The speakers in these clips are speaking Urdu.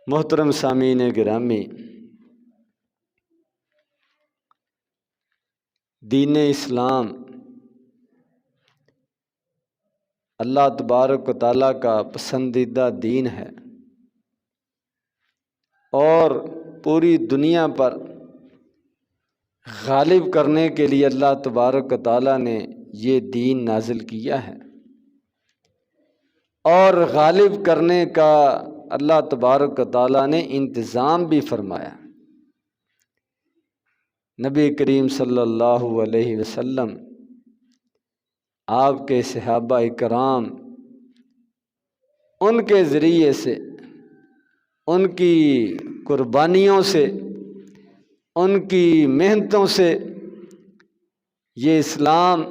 محترم سامعین گرامی، دین اسلام اللہ تبارک و تعالیٰ کا پسندیدہ دین ہے اور پوری دنیا پر غالب کرنے کے لیے اللہ تبارک و تعالیٰ نے یہ دین نازل کیا ہے، اور غالب کرنے کا اللہ تبارک و تعالیٰ نے انتظام بھی فرمایا۔ نبی کریم صلی اللہ علیہ وسلم، آپ کے صحابہ کرام، ان کے ذریعے سے، ان کی قربانیوں سے، ان کی محنتوں سے یہ اسلام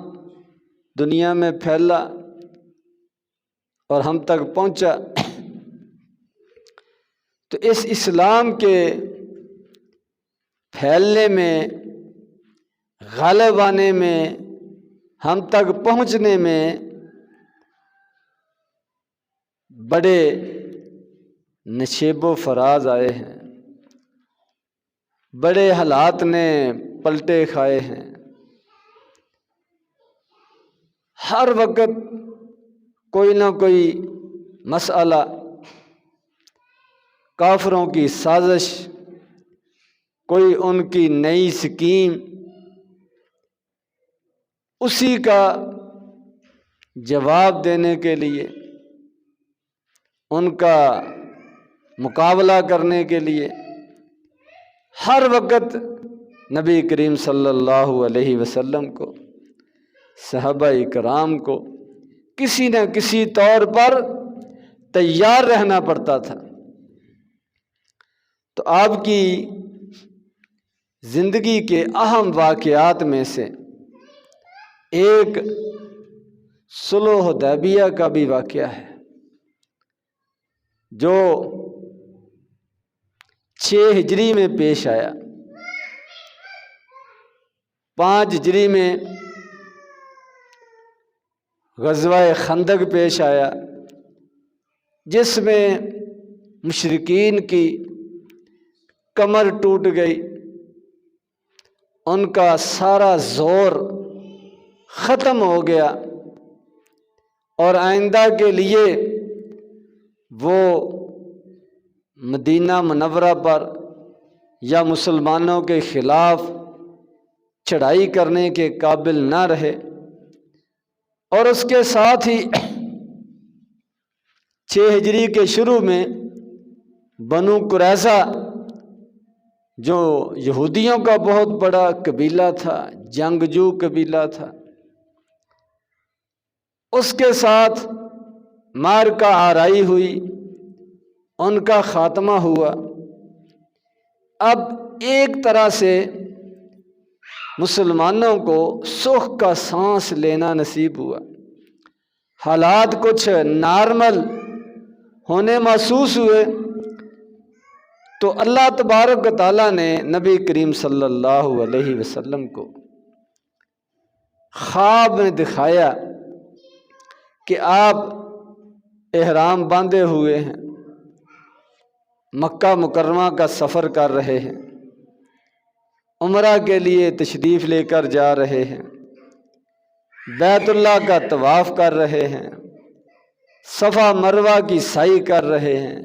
دنیا میں پھیلا اور ہم تک پہنچا۔ تو اس اسلام کے پھیلنے میں، غالب آنے میں، ہم تک پہنچنے میں بڑے نشیب و فراز آئے ہیں، بڑے حالات نے پلٹے کھائے ہیں۔ ہر وقت کوئی نہ کوئی مسئلہ، کافروں کی سازش، کوئی ان کی نئی سکیم، اسی کا جواب دینے کے لیے، ان کا مقابلہ کرنے کے لیے ہر وقت نبی کریم صلی اللہ علیہ وسلم کو، صحابہ کرام کو کسی نہ کسی طور پر تیار رہنا پڑتا تھا۔ تو آپ کی زندگی کے اہم واقعات میں سے ایک صلح حدیبیہ کا بھی واقعہ ہے، جو 6 ہجری میں پیش آیا۔ 5 ہجری میں غزوہ خندق پیش آیا، جس میں مشرکین کی کمر ٹوٹ گئی، ان کا سارا زور ختم ہو گیا، اور آئندہ کے لیے وہ مدینہ منورہ پر یا مسلمانوں کے خلاف چڑھائی کرنے کے قابل نہ رہے۔ اور اس کے ساتھ ہی 6 ہجری کے شروع میں بنو قریظہ، جو یہودیوں کا بہت بڑا قبیلہ تھا، جنگجو قبیلہ تھا، اس کے ساتھ معرکہ آرائی ہوئی، ان کا خاتمہ ہوا۔ اب ایک طرح سے مسلمانوں کو سکھ کا سانس لینا نصیب ہوا، حالات کچھ نارمل ہونے محسوس ہوئے۔ تو اللہ تبارک و تعالیٰ نے نبی کریم صلی اللہ علیہ وسلم کو خواب میں دکھایا کہ آپ احرام باندھے ہوئے ہیں، مکہ مکرمہ کا سفر کر رہے ہیں، عمرہ کے لیے تشریف لے کر جا رہے ہیں، بیت اللہ کا طواف کر رہے ہیں، صفا مروہ کی سعی کر رہے ہیں،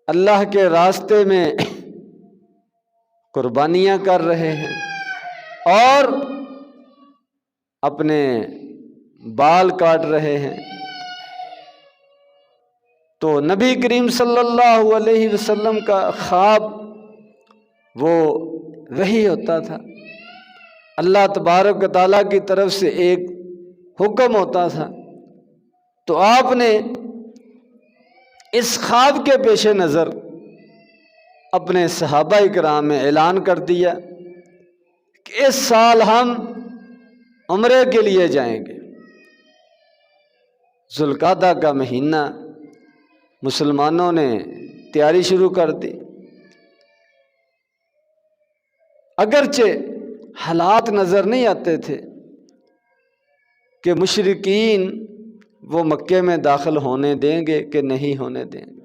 اللہ کے راستے میں قربانیاں کر رہے ہیں، اور اپنے بال کاٹ رہے ہیں۔ تو نبی کریم صلی اللہ علیہ وسلم کا خواب وہ وحی ہوتا تھا، اللہ تبارک و تعالیٰ کی طرف سے ایک حکم ہوتا تھا۔ تو آپ نے اس خواب کے پیش نظر اپنے صحابہ کرام میں اعلان کر دیا کہ اس سال ہم عمرے کے لیے جائیں گے۔ ذوالقعدہ کا مہینہ، مسلمانوں نے تیاری شروع کر دی۔ اگرچہ حالات نظر نہیں آتے تھے کہ مشرکین وہ مکے میں داخل ہونے دیں گے کہ نہیں ہونے دیں گے،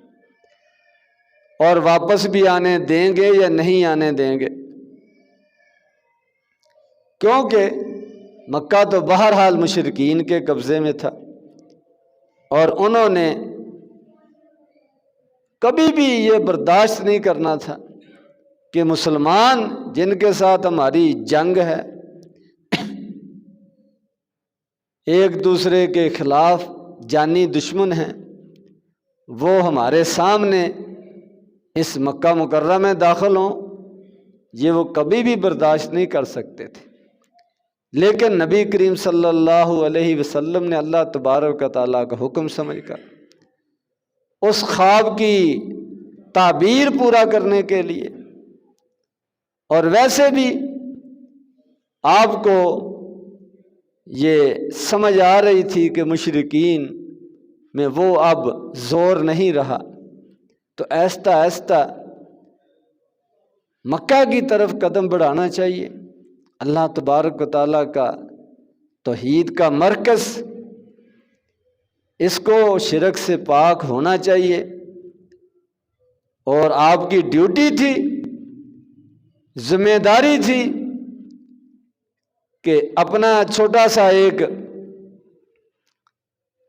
اور واپس بھی آنے دیں گے یا نہیں آنے دیں گے، کیونکہ مکہ تو بہرحال مشرکین کے قبضے میں تھا، اور انہوں نے کبھی بھی یہ برداشت نہیں کرنا تھا کہ مسلمان جن کے ساتھ ہماری جنگ ہے، ایک دوسرے کے خلاف جانی دشمن ہیں، وہ ہمارے سامنے اس مکہ مکرمہ میں داخل ہوں، یہ وہ کبھی بھی برداشت نہیں کر سکتے تھے۔ لیکن نبی کریم صلی اللہ علیہ وسلم نے اللہ تبارک و تعالیٰ کا حکم سمجھ کر اس خواب کی تعبیر پورا کرنے کے لیے، اور ویسے بھی آپ کو یہ سمجھ آ رہی تھی کہ مشرکین میں وہ اب زور نہیں رہا، تو آہستہ آہستہ مکہ کی طرف قدم بڑھانا چاہیے۔ اللہ تبارک و تعالیٰ کا توحید کا مرکز، اس کو شرک سے پاک ہونا چاہیے، اور آپ کی ڈیوٹی تھی، ذمہ داری تھی کہ اپنا چھوٹا سا ایک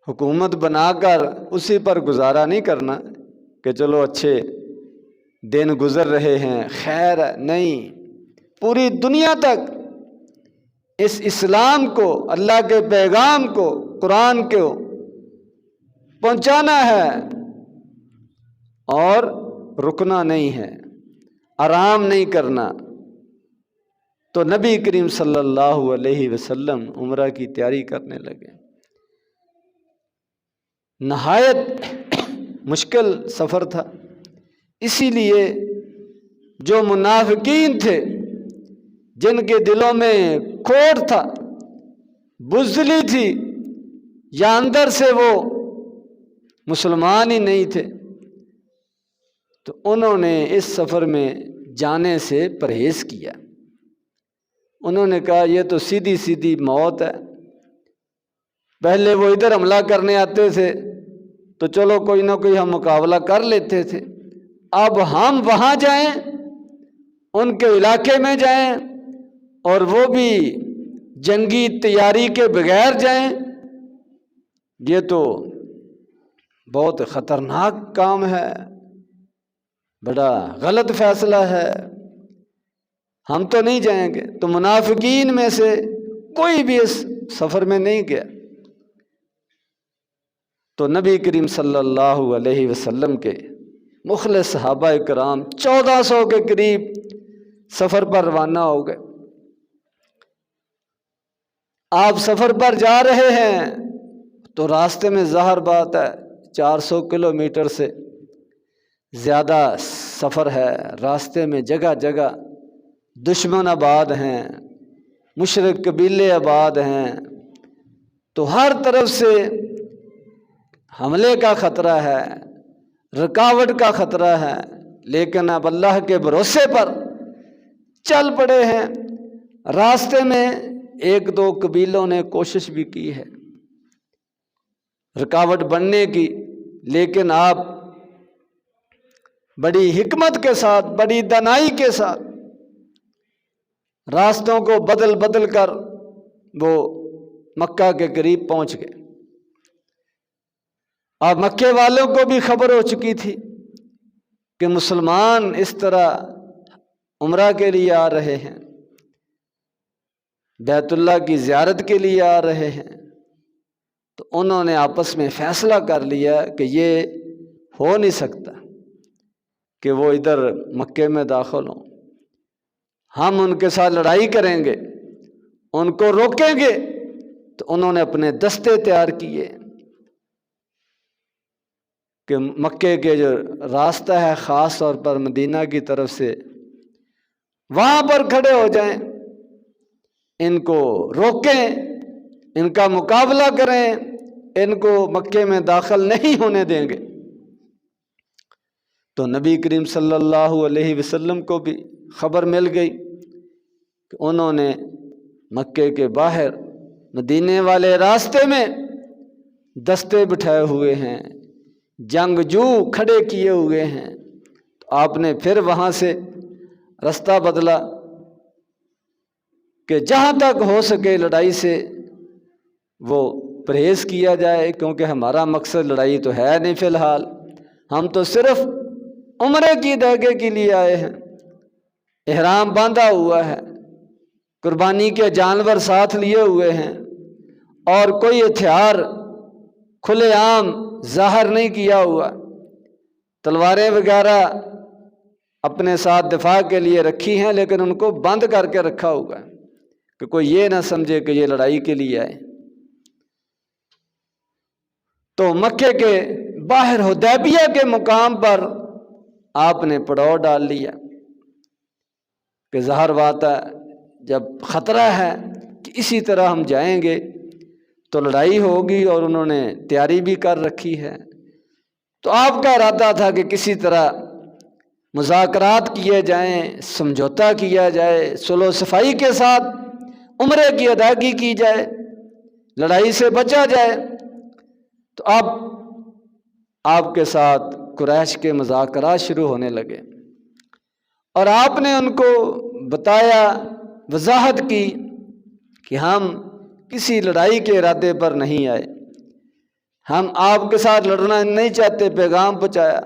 حکومت بنا کر اسی پر گزارا نہیں کرنا کہ چلو اچھے دن گزر رہے ہیں، خیر نہیں، پوری دنیا تک اس اسلام کو، اللہ کے پیغام کو، قرآن کو پہنچانا ہے، اور رکنا نہیں ہے، آرام نہیں کرنا۔ تو نبی کریم صلی اللہ علیہ وسلم عمرہ کی تیاری کرنے لگے۔ نہایت مشکل سفر تھا، اسی لیے جو منافقین تھے، جن کے دلوں میں کھوٹ تھا، بزدلی تھی، یا اندر سے وہ مسلمان ہی نہیں تھے، تو انہوں نے اس سفر میں جانے سے پرہیز کیا۔ انہوں نے کہا یہ تو سیدھی سیدھی موت ہے، پہلے وہ ادھر حملہ کرنے آتے تھے تو چلو کوئی نہ کوئی ہم مقابلہ کر لیتے تھے، اب ہم وہاں جائیں، ان کے علاقے میں جائیں، اور وہ بھی جنگی تیاری کے بغیر جائیں، یہ تو بہت خطرناک کام ہے، بڑا غلط فیصلہ ہے، ہم تو نہیں جائیں گے۔ تو منافقین میں سے کوئی بھی اس سفر میں نہیں گیا۔ تو نبی کریم صلی اللہ علیہ وسلم کے مخلص صحابہ کرام 1400 کے قریب سفر پر روانہ ہو گئے۔ آپ سفر پر جا رہے ہیں تو راستے میں ظاہر بات ہے 400 کلومیٹر سے زیادہ سفر ہے، راستے میں جگہ جگہ دشمن آباد ہیں، مشرک قبیلے آباد ہیں، تو ہر طرف سے حملے کا خطرہ ہے، رکاوٹ کا خطرہ ہے، لیکن اب اللہ کے بھروسے پر چل پڑے ہیں۔ راستے میں ایک دو قبیلوں نے کوشش بھی کی ہے رکاوٹ بننے کی، لیکن آپ بڑی حکمت کے ساتھ، بڑی دانائی کے ساتھ راستوں کو بدل بدل کر وہ مکہ کے قریب پہنچ گئے۔ اب مکے والوں کو بھی خبر ہو چکی تھی کہ مسلمان اس طرح عمرہ کے لیے آ رہے ہیں، بیت اللہ کی زیارت کے لیے آ رہے ہیں، تو انہوں نے آپس میں فیصلہ کر لیا کہ یہ ہو نہیں سکتا کہ وہ ادھر مکے میں داخل ہوں، ہم ان کے ساتھ لڑائی کریں گے، ان کو روکیں گے۔ تو انہوں نے اپنے دستے تیار کیے کہ مکے کے جو راستہ ہے خاص طور پر مدینہ کی طرف سے، وہاں پر کھڑے ہو جائیں، ان کو روکیں، ان کا مقابلہ کریں، ان کو مکے میں داخل نہیں ہونے دیں گے۔ تو نبی کریم صلی اللہ علیہ وسلم کو بھی خبر مل گئی کہ انہوں نے مکے کے باہر مدینے والے راستے میں دستے بٹھائے ہوئے ہیں، جنگجو کھڑے کیے ہوئے ہیں۔ آپ نے پھر وہاں سے رستہ بدلا کہ جہاں تک ہو سکے لڑائی سے وہ پرہیز کیا جائے، کیونکہ ہمارا مقصد لڑائی تو ہے نہیں فی الحال، ہم تو صرف عمرے کی ادائیگی کے لیے آئے ہیں، احرام باندھا ہوا ہے، قربانی کے جانور ساتھ لیے ہوئے ہیں، اور کوئی ہتھیار کھلے عام ظاہر نہیں کیا ہوا، تلواریں وغیرہ اپنے ساتھ دفاع کے لیے رکھی ہیں، لیکن ان کو بند کر کے رکھا ہوگا کہ کوئی یہ نہ سمجھے کہ یہ لڑائی کے لیے آئے۔ تو مکے کے باہر حدیبیہ کے مقام پر آپ نے پڑاؤ ڈال لیا کہ ظاہر بات ہے جب خطرہ ہے کہ اسی طرح ہم جائیں گے تو لڑائی ہوگی، اور انہوں نے تیاری بھی کر رکھی ہے۔ تو آپ کا ارادہ تھا کہ کسی طرح مذاکرات کیے جائیں، سمجھوتا کیا جائے، صلح و صفائی کے ساتھ عمرے کی ادائیگی کی جائے، لڑائی سے بچا جائے۔ تو اب آپ کے ساتھ قریش کے مذاکرات شروع ہونے لگے، اور آپ نے ان کو بتایا، وضاحت کی کہ ہم کسی لڑائی کے ارادے پر نہیں آئے، ہم آپ کے ساتھ لڑنا نہیں چاہتے، پیغام پہنچایا،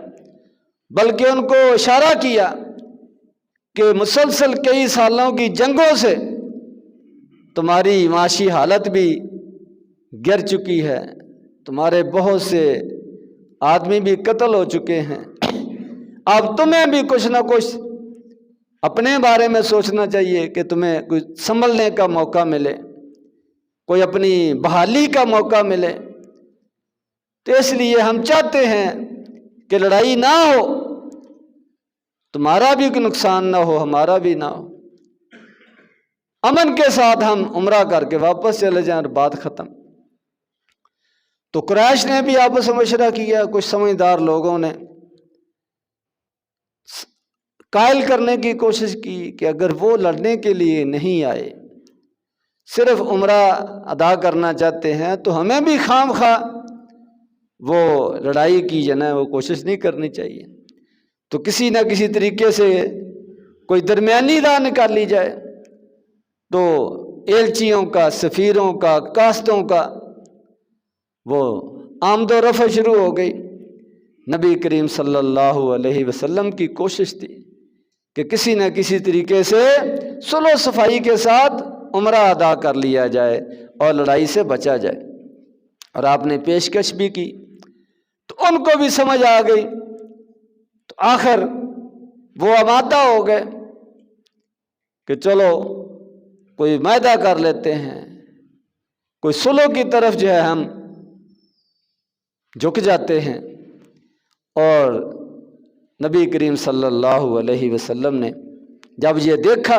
بلکہ ان کو اشارہ کیا کہ مسلسل کئی سالوں کی جنگوں سے تمہاری معاشی حالت بھی گر چکی ہے، تمہارے بہت سے آدمی بھی قتل ہو چکے ہیں، اب تمہیں بھی کچھ نہ کچھ اپنے بارے میں سوچنا چاہیے کہ تمہیں کچھ سنبھلنے کا موقع ملے، کوئی اپنی بحالی کا موقع ملے۔ تو اس لیے ہم چاہتے ہیں کہ لڑائی نہ ہو، تمہارا بھی کوئی نقصان نہ ہو، ہمارا بھی نہ ہو، امن کے ساتھ ہم عمرہ کر کے واپس چلے جائیں اور بات ختم۔ تو قریش نے بھی آپس میں مشورہ کیا، کچھ سمجھدار لوگوں نے قائل کرنے کی کوشش کی کہ اگر وہ لڑنے کے لیے نہیں آئے، صرف عمرہ ادا کرنا چاہتے ہیں، تو ہمیں بھی خام خواہ وہ لڑائی کی جانا وہ کوشش نہیں کرنی چاہیے، تو کسی نہ کسی طریقے سے کوئی درمیانی راہ نکال لی جائے۔ تو ایلچیوں کا، سفیروں کا، قاصدوں کا وہ آمد و رفع شروع ہو گئی۔ نبی کریم صلی اللہ علیہ وسلم کی کوشش تھی کہ کسی نہ کسی طریقے سے صلح و صفائی کے ساتھ عمرہ ادا کر لیا جائے اور لڑائی سے بچا جائے، اور آپ نے پیشکش بھی کی، تو ان کو بھی سمجھ آ گئی۔ تو آخر وہ آمادہ ہو گئے کہ چلو کوئی معاہدہ کر لیتے ہیں، کوئی صلح کی طرف جو ہے ہم جھک جاتے ہیں۔ اور نبی کریم صلی اللہ علیہ وسلم نے جب یہ دیکھا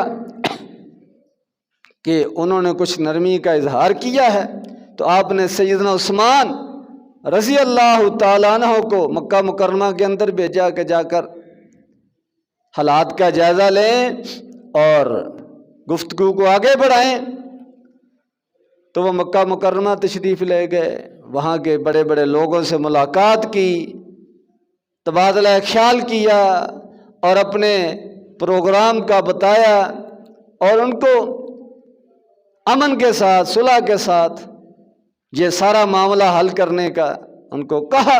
کہ انہوں نے کچھ نرمی کا اظہار کیا ہے، تو آپ نے سیدنا عثمان رضی اللہ تعالیٰ عنہ کو مکہ مکرمہ کے اندر بھیجا کہ جا کر حالات کا جائزہ لیں اور گفتگو کو آگے بڑھائیں۔ تو وہ مکہ مکرمہ تشریف لے گئے، وہاں کے بڑے بڑے لوگوں سے ملاقات کی، تبادلہ خیال کیا، اور اپنے پروگرام کا بتایا، اور ان کو امن کے ساتھ، صلح کے ساتھ یہ سارا معاملہ حل کرنے کا ان کو کہا۔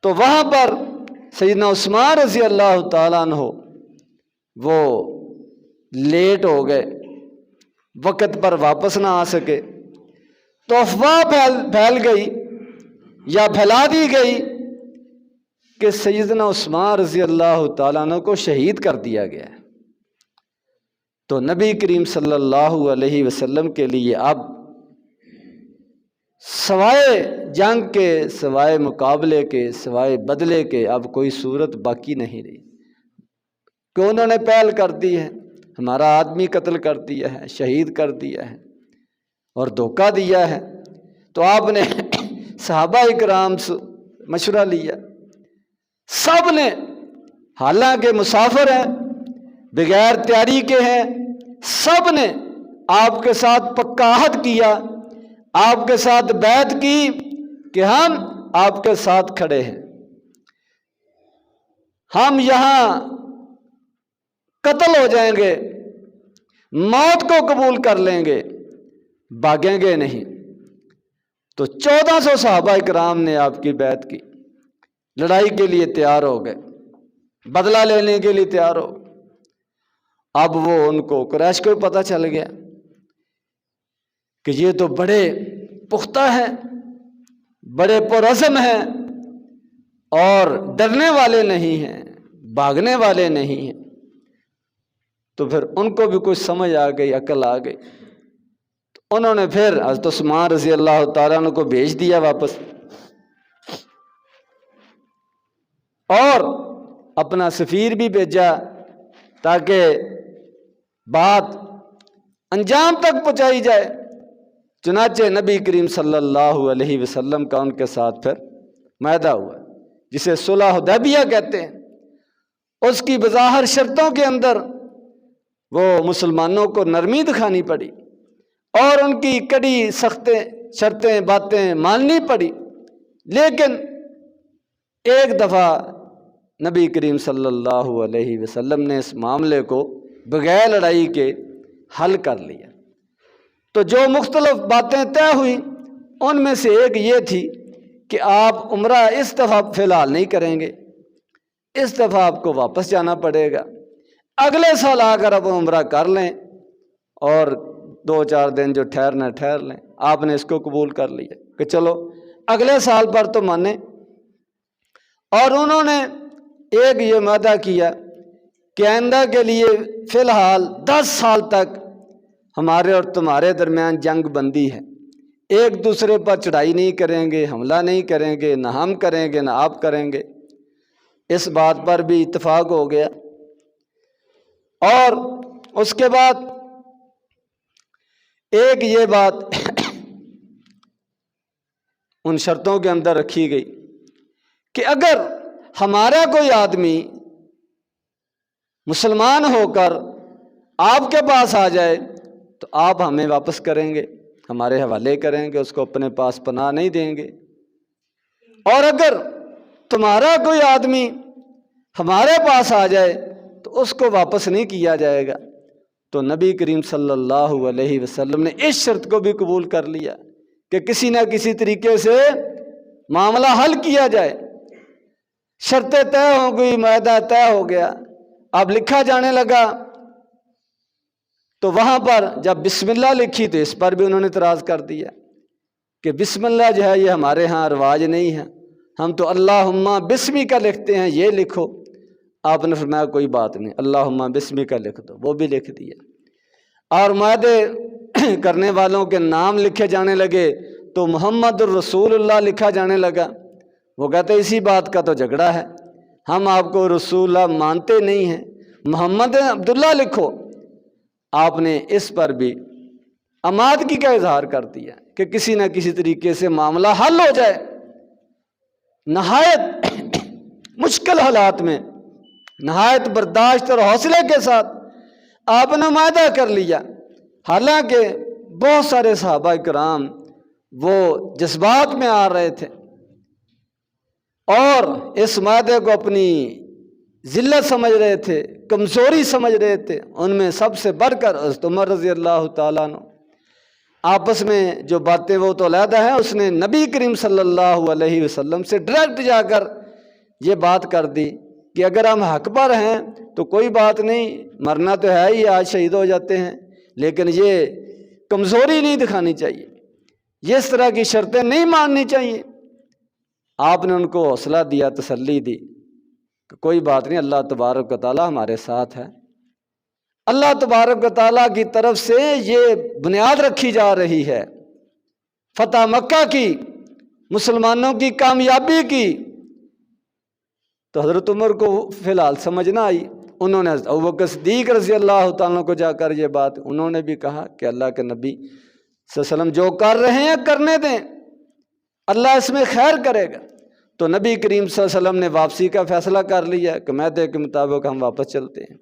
تو وہاں پر سیدنا عثمان رضی اللہ تعالیٰ عنہ وہ لیٹ ہو گئے، وقت پر واپس نہ آ سکے، تو افواہ پھیل گئی یا پھیلا دی گئی کہ سیدنا عثمان رضی اللہ تعالیٰ عنہ کو شہید کر دیا گیا ہے۔ تو نبی کریم صلی اللہ علیہ وسلم کے لیے اب سوائے جنگ کے، سوائے مقابلے کے، سوائے بدلے کے اب کوئی صورت باقی نہیں رہی، کہ انہوں نے پہل کر دی ہے، ہمارا آدمی قتل کر دیا ہے، شہید کر دیا ہے اور دھوکہ دیا ہے۔ تو آپ نے صحابہ اکرام سے مشورہ لیا، سب نے، حالانکہ مسافر ہیں، بغیر تیاری کے ہیں، سب نے آپ کے ساتھ پکا عہد کیا، آپ کے ساتھ بیعت کی کہ ہم آپ کے ساتھ کھڑے ہیں، ہم یہاں قتل ہو جائیں گے، موت کو قبول کر لیں گے، بھاگیں گے نہیں۔ تو 1400 صحابہ اکرام نے آپ کی بیعت کی، لڑائی کے لیے تیار ہو گئے، بدلہ لینے کے لیے تیار ہو۔ اب وہ ان کو قریش کو پتہ چل گیا کہ یہ تو بڑے پختہ ہیں، بڑے پرعزم ہیں اور ڈرنے والے نہیں ہیں، بھاگنے والے نہیں ہیں۔ تو پھر ان کو بھی کچھ سمجھ آ گئی، عقل آ گئی، تو انہوں نے پھر حضرت عثمان رضی اللہ تعالیٰ عنہ کو بھیج دیا واپس، اور اپنا سفیر بھی بھیجا تاکہ بات انجام تک پہنچائی جائے۔ چنانچہ نبی کریم صلی اللہ علیہ وسلم کا ان کے ساتھ پھر معاہدہ ہوا، جسے صلح حدیبیہ کہتے ہیں۔ اس کی بظاہر شرطوں کے اندر وہ مسلمانوں کو نرمی دکھانی پڑی اور ان کی کڑی سخت شرطیں باتیں ماننی پڑی، لیکن ایک دفعہ نبی کریم صلی اللہ علیہ وسلم نے اس معاملے کو بغیر لڑائی کے حل کر لیا۔ تو جو مختلف باتیں طے ہوئی ان میں سے ایک یہ تھی کہ آپ عمرہ اس دفعہ فی الحال نہیں کریں گے، اس دفعہ آپ کو واپس جانا پڑے گا، اگلے سال آ کر آپ عمرہ کر لیں اور 2-4 دن جو ٹھہرنا ٹھہر لیں۔ آپ نے اس کو قبول کر لیا کہ چلو اگلے سال پر تو مانے، اور انہوں نے ایک یہ معاہدہ کیا کہ آئندہ کے لیے فی الحال 10 سال تک ہمارے اور تمہارے درمیان جنگ بندی ہے، ایک دوسرے پر چڑھائی نہیں کریں گے، حملہ نہیں کریں گے، نہ ہم کریں گے نہ آپ کریں گے۔ اس بات پر بھی اتفاق ہو گیا، اور اس کے بعد ایک یہ بات ان شرطوں کے اندر رکھی گئی کہ اگر ہمارا کوئی آدمی مسلمان ہو کر آپ کے پاس آ جائے تو آپ ہمیں واپس کریں گے، ہمارے حوالے کریں گے، اس کو اپنے پاس پناہ نہیں دیں گے، اور اگر تمہارا کوئی آدمی ہمارے پاس آ جائے تو اس کو واپس نہیں کیا جائے گا۔ تو نبی کریم صلی اللہ علیہ وسلم نے اس شرط کو بھی قبول کر لیا کہ کسی نہ کسی طریقے سے معاملہ حل کیا جائے۔ شرطیں طے ہو گئی، معاہدہ طے ہو گیا، اب لکھا جانے لگا۔ تو وہاں پر جب بسم اللہ لکھی تو اس پر بھی انہوں نے اعتراض کر دیا کہ بسم اللہ جو ہے یہ ہمارے ہاں رواج نہیں ہے، ہم تو اللہم بسمی کا لکھتے ہیں، یہ لکھو۔ آپ نے فرمایا کوئی بات نہیں، اللہم بسمی کا لکھ دو، وہ بھی لکھ دیا۔ اور معاہدے کرنے والوں کے نام لکھے جانے لگے تو محمد الرسول اللہ لکھا جانے لگا۔ وہ کہتے اسی بات کا تو جھگڑا ہے، ہم آپ کو رسول اللہ مانتے نہیں ہیں، محمد عبداللہ لکھو۔ آپ نے اس پر بھی آمادگی کا اظہار کر دیا کہ کسی نہ کسی طریقے سے معاملہ حل ہو جائے۔ نہایت مشکل حالات میں نہایت برداشت اور حوصلے کے ساتھ آپ نے معاہدہ کر لیا، حالانکہ بہت سارے صحابہ کرام وہ جذبات میں آ رہے تھے اور اس معاہدے کو اپنی ذلت سمجھ رہے تھے، کمزوری سمجھ رہے تھے۔ ان میں سب سے بڑھ کر حضرت عمر رضی اللہ تعالیٰ عنہ، آپس میں جو باتیں وہ تو علیحدہ ہیں، اس نے نبی کریم صلی اللہ علیہ وسلم سے ڈائریکٹ جا کر یہ بات کر دی کہ اگر ہم حق پر ہیں تو کوئی بات نہیں، مرنا تو ہے ہی، آج شہید ہو جاتے ہیں، لیکن یہ کمزوری نہیں دکھانی چاہیے، یہ اس طرح کی شرطیں نہیں ماننی چاہیے۔ آپ نے ان کو حوصلہ دیا، تسلی دی کہ کوئی بات نہیں، اللہ تبارک و تعالیٰ ہمارے ساتھ ہے۔ اللہ تبارک و تعالیٰ کی طرف سے یہ بنیاد رکھی جا رہی ہے فتح مکہ کی، مسلمانوں کی کامیابی کی۔ تو حضرت عمر کو فی الحال سمجھ نہ آئی، انہوں نے حضرت ابوبکر صدیق رضی اللہ تعالیٰ کو جا کر یہ بات انہوں نے بھی کہا کہ اللہ کے نبی صلی اللہ علیہ وسلم جو کر رہے ہیں کرنے دیں، اللہ اس میں خیر کرے گا۔ تو نبی کریم صلی اللہ علیہ وسلم نے واپسی کا فیصلہ کر لیا کہ معاہدے کے مطابق ہم واپس چلتے ہیں۔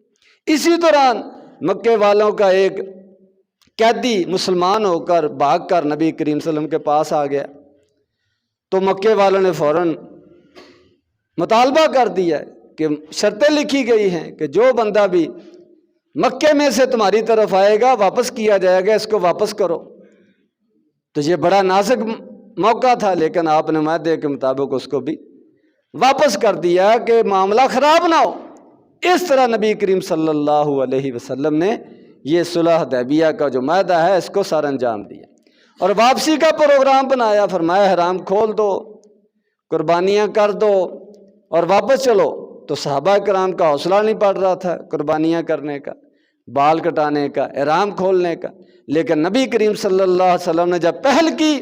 اسی دوران مکے والوں کا ایک قیدی مسلمان ہو کر بھاگ کر نبی کریم صلی اللہ علیہ وسلم کے پاس آ گیا، تو مکے والوں نے فوراً مطالبہ کر دیا کہ شرطیں لکھی گئی ہیں کہ جو بندہ بھی مکے میں سے تمہاری طرف آئے گا واپس کیا جائے گا، اس کو واپس کرو۔ تو یہ بڑا نازک موقع تھا، لیکن آپ نے معاہدے کے مطابق اس کو بھی واپس کر دیا کہ معاملہ خراب نہ ہو۔ اس طرح نبی کریم صلی اللہ علیہ وسلم نے یہ صلح حدیبیہ کا جو معاہدہ ہے اس کو سر انجام دیا، اور واپسی کا پروگرام بنایا۔ فرمایا حرام کھول دو، قربانیاں کر دو اور واپس چلو۔ تو صحابہ کرام کا حوصلہ نہیں پڑ رہا تھا قربانیاں کرنے کا، بال کٹانے کا، احرام کھولنے کا، لیکن نبی کریم صلی اللہ علیہ وسلم نے جب پہل کی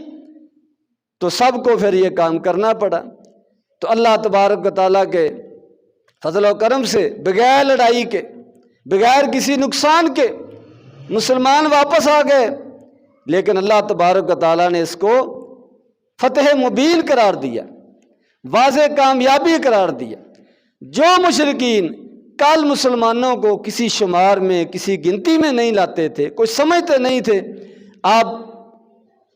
تو سب کو پھر یہ کام کرنا پڑا۔ تو اللہ تبارک و تعالیٰ کے فضل و کرم سے بغیر لڑائی کے، بغیر کسی نقصان کے مسلمان واپس آ گئے، لیکن اللہ تبارک و تعالیٰ نے اس کو فتح مبین قرار دیا، واضح کامیابی قرار دیا۔ جو مشرکین کل مسلمانوں کو کسی شمار میں، کسی گنتی میں نہیں لاتے تھے، کچھ سمجھتے نہیں تھے، آپ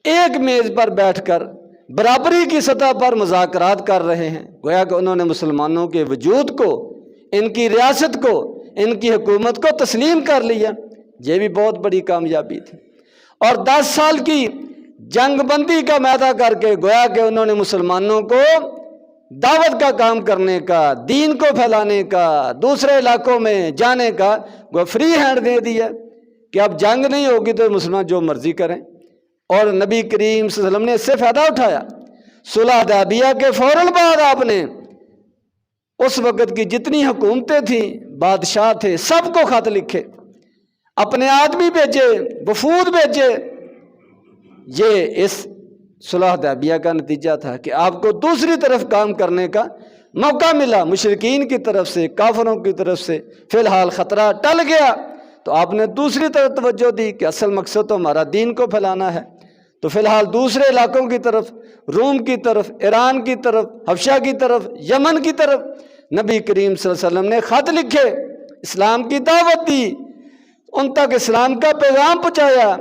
ایک میز پر بیٹھ کر برابری کی سطح پر مذاکرات کر رہے ہیں۔ گویا کہ انہوں نے مسلمانوں کے وجود کو، ان کی ریاست کو، ان کی حکومت کو تسلیم کر لیا۔ یہ بھی بہت بڑی کامیابی تھی۔ اور 10 سال کی جنگ بندی کا معاہدہ کر کے گویا کہ انہوں نے مسلمانوں کو دعوت کا کام کرنے کا، دین کو پھیلانے کا، دوسرے علاقوں میں جانے کا وہ فری ہینڈ دے دیا کہ اب جنگ نہیں ہوگی تو مسلمان جو مرضی کریں۔ اور نبی کریم صلی اللہ علیہ وسلم نے اس سے فائدہ اٹھایا۔ صلح حدیبیہ کے فوراً بعد آپ نے اس وقت کی جتنی حکومتیں تھیں، بادشاہ تھے، سب کو خط لکھے، اپنے آدمی بھیجے، وفود بھیجے۔ یہ اس صلح حدیبیہ کا نتیجہ تھا کہ آپ کو دوسری طرف کام کرنے کا موقع ملا۔ مشرکین کی طرف سے، کافروں کی طرف سے فی الحال خطرہ ٹل گیا، تو آپ نے دوسری طرف توجہ دی کہ اصل مقصد تو ہمارا دین کو پھیلانا ہے۔ تو فی الحال دوسرے علاقوں کی طرف، روم کی طرف، ایران کی طرف، حبشہ کی طرف، یمن کی طرف نبی کریم صلی اللہ علیہ وسلم نے خط لکھے، اسلام کی دعوت دی، ان تک اسلام کا پیغام پہنچایا،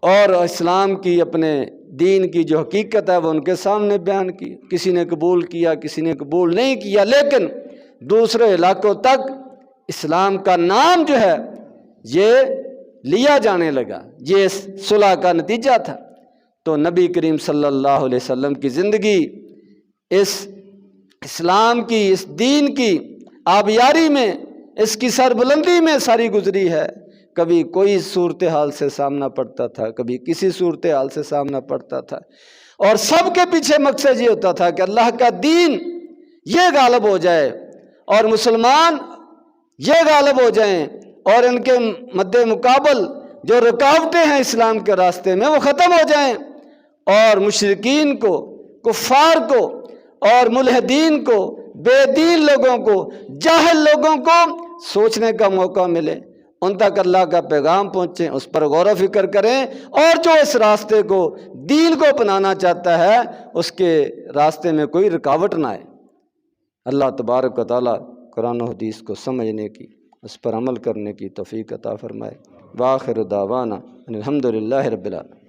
اور اسلام کی، اپنے دین کی جو حقیقت ہے وہ ان کے سامنے بیان کی۔ کسی نے قبول کیا، کسی نے قبول نہیں کیا، لیکن دوسرے علاقوں تک اسلام کا نام جو ہے یہ لیا جانے لگا۔ یہ صلح کا نتیجہ تھا۔ تو نبی کریم صلی اللہ علیہ وسلم کی زندگی اس اسلام کی، اس دین کی آبیاری میں، اس کی سربلندی میں ساری گزری ہے۔ کبھی کوئی صورتحال سے سامنا پڑتا تھا، کبھی کسی صورتحال سے سامنا پڑتا تھا، اور سب کے پیچھے مقصد یہ ہوتا تھا کہ اللہ کا دین یہ غالب ہو جائے اور مسلمان یہ غالب ہو جائیں، اور ان کے مد مقابل جو رکاوٹیں ہیں اسلام کے راستے میں وہ ختم ہو جائیں، اور مشرکین کو، کفار کو اور ملحدین کو، بے دین لوگوں کو، جاہل لوگوں کو سوچنے کا موقع ملے، ان تک اللہ کا پیغام پہنچے، اس پر غور و فکر کریں، اور جو اس راستے کو، دین کو اپنانا چاہتا ہے، اس کے راستے میں کوئی رکاوٹ نہ آئے۔ اللہ تبارک و تعالیٰ قرآن و حدیث کو سمجھنے کی، اس پر عمل کرنے کی توفیق عطا فرمائے۔ وآخر دعوانا ان الحمد للہ رب العالمین۔